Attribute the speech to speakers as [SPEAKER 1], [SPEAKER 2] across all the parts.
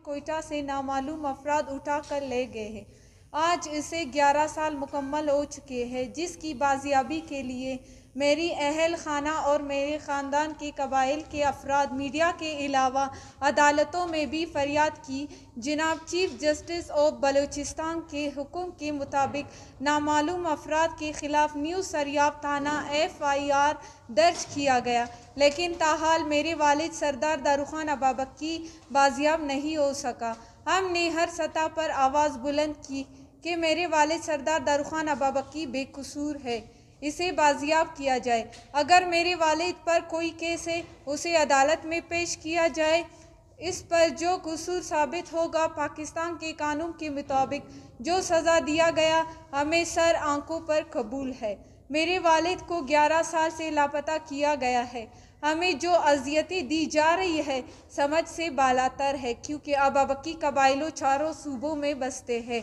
[SPEAKER 1] کوئٹہ سے نامعلوم افراد اٹھا کر لے گئے ہیں۔ آج اسے 11 سال مکمل ہو چکے ہیں، جس کی بازیابی کے لیے میری اہل خانہ اور میرے خاندان کے قبائل کے افراد، میڈیا کے علاوہ عدالتوں میں بھی فریاد کی۔ جناب چیف جسٹس آف بلوچستان کے حکم کے مطابق نامعلوم افراد کے خلاف نیو سریاب تھانہ FIR درج کیا گیا، لیکن تاحال میرے والد سردار داروخان ابابکی بازیاب نہیں ہو سکا۔ ہم نے ہر سطح پر آواز بلند کی کہ میرے والد سردار داروخان ابابکی بے قصور ہے، اسے بازیاب کیا جائے۔ اگر میرے والد پر کوئی کیس ہے، اسے عدالت میں پیش کیا جائے۔ اس پر جو قصور ثابت ہوگا، پاکستان کے قانون کے مطابق جو سزا دیا گیا، ہمیں سر آنکھوں پر قبول ہے۔ میرے والد کو 11 سال سے لاپتہ کیا گیا ہے۔ ہمیں جو اذیتیں دی جا رہی ہے، سمجھ سے بالاتر ہے، کیونکہ ابابکی قبائلیوں چاروں صوبوں میں بستے ہیں۔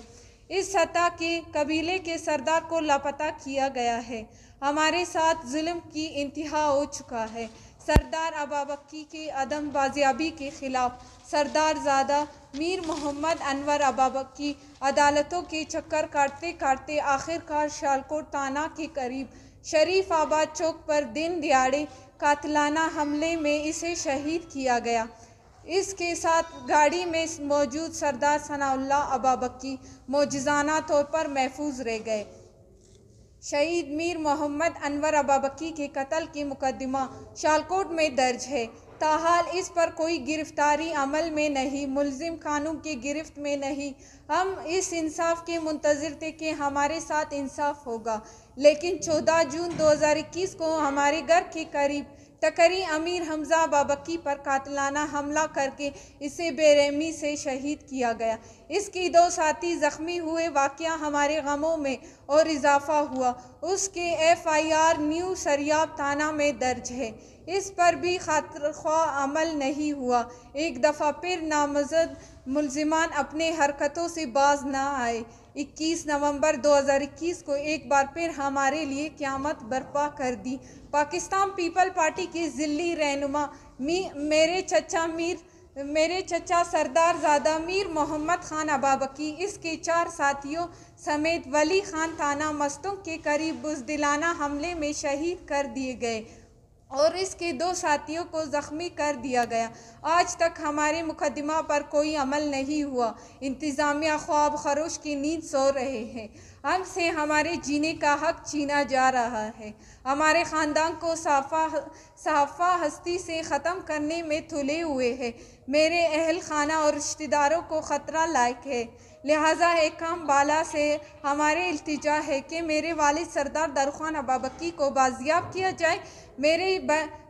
[SPEAKER 1] اس سطح کے قبیلے کے سردار کو لاپتہ کیا گیا ہے۔ ہمارے ساتھ ظلم کی انتہا ہو چکا ہے۔ سردار ابابکی کی عدم بازیابی کے خلاف سردار زادہ میر محمد انور ابابکی عدالتوں کے چکر کاٹتے کاٹتے آخرکار شالکوٹ تھانہ کے قریب شریف آباد چوک پر دن دیہڑے قاتلانہ حملے میں اسے شہید کیا گیا۔ اس کے ساتھ گاڑی میں موجود سردار ثناء اللہ ابابکی معجزانہ طور پر محفوظ رہ گئے۔ شہید میر محمد انور ابابکی کے قتل کے مقدمہ شالکوٹ میں درج ہے، تاحال اس پر کوئی گرفتاری عمل میں نہیں، ملزم قانون کی گرفت میں نہیں۔ ہم اس انصاف کے منتظر تھے کہ ہمارے ساتھ انصاف ہوگا، لیکن 14 جون 2021 کو ہمارے گھر کے قریب ٹکری امیر حمزہ ابابکی پر قاتلانہ حملہ کرکے اسے بے رحمی سے شہید کیا گیا۔ اس کے 2 ساتھی زخمی ہوئے۔ واقعہ ہمارے غموں میں اور اضافہ ہوا۔ اس کے FIR نیو سریاب تھانہ میں درج ہے۔ اس پر بھی خاطرخواہ عمل نہیں ہوا۔ ایک دفعہ پھر نامزد ملزمان اپنے حرکتوں سے باز نہ آئے۔ 21 نومبر 2021 کو ایک بار پھر ہمارے لیے قیامت برپا کر دی۔ پاکستان پیپل پارٹی کے ضلعی رہنما میرے چچا سردار زادہ میر محمد خان ابابکی، اس کے 4 ساتھیوں سمیت ولی خان تھانہ مستونگ کے قریب بزدلانہ حملے میں شہید کر دیے گئے اور اس کے 2 ساتھیوں کو زخمی کر دیا گیا۔ آج تک ہمارے مقدمہ پر کوئی عمل نہیں ہوا۔ انتظامیہ خواب خروش کی نیند سو رہے ہیں۔ ہم سے ہمارے جینے کا حق چھینا جا رہا ہے۔ ہمارے خاندان کو صحافہ ہستی سے ختم کرنے میں تلے ہوئے ہیں۔ میرے اہل خانہ اور رشتہ داروں کو خطرہ لاحق ہے۔ لہٰذا حکام بالا سے ہماری التجا ہے کہ میرے والد سردار داروخان ابابکی کو بازیاب کیا جائے۔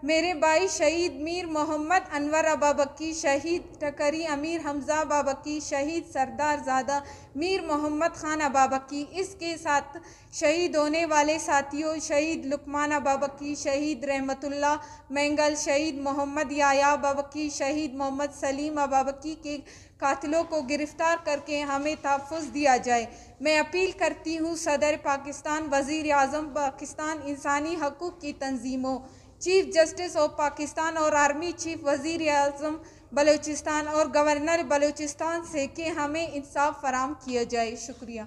[SPEAKER 1] میرے بھائی شہید میر محمد انور ابابکی، شہید ٹکری امیر حمزہ ابابکی، شہید سردار زادہ میر محمد خان ابابکی، اس کے ساتھ شہید ہونے والے ساتھیوں شہید لقمان ابابکی، شہید رحمت اللہ مینگل، شہید محمد یحییٰ ابابکی، شہید محمد سلیم ابابکی کے قاتلوں کو گرفتار کرکے ہمیں تحفظ دیا جائے۔ میں اپیل کرتی ہوں صدر پاکستان، وزیر اعظم پاکستان، انسانی حقوق کی تنظیموں، چیف جسٹس آف پاکستان اور آرمی چیف، وزیر اعظم بلوچستان اور گورنر بلوچستان سے کہ ہمیں انصاف فراہم کیا جائے۔ شکریہ۔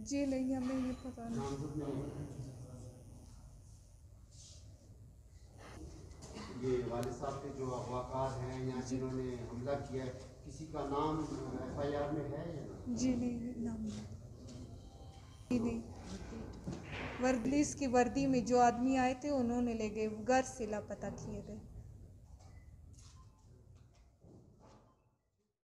[SPEAKER 1] جی نہیں، ہمیں یہ پتا نہیں۔
[SPEAKER 2] یہ والد صاحب کے جو اغواکار ہیں یا جنہوں نے حملہ کیا ہے، کسی کا نام FIR میں ہے یا نہیں؟
[SPEAKER 1] جی نہیں، نام نہیں۔ پولیس کی وردی میں جو آدمی آئے تھے انہوں نے لے گئے، گھر سے لاپتہ کیے گئے۔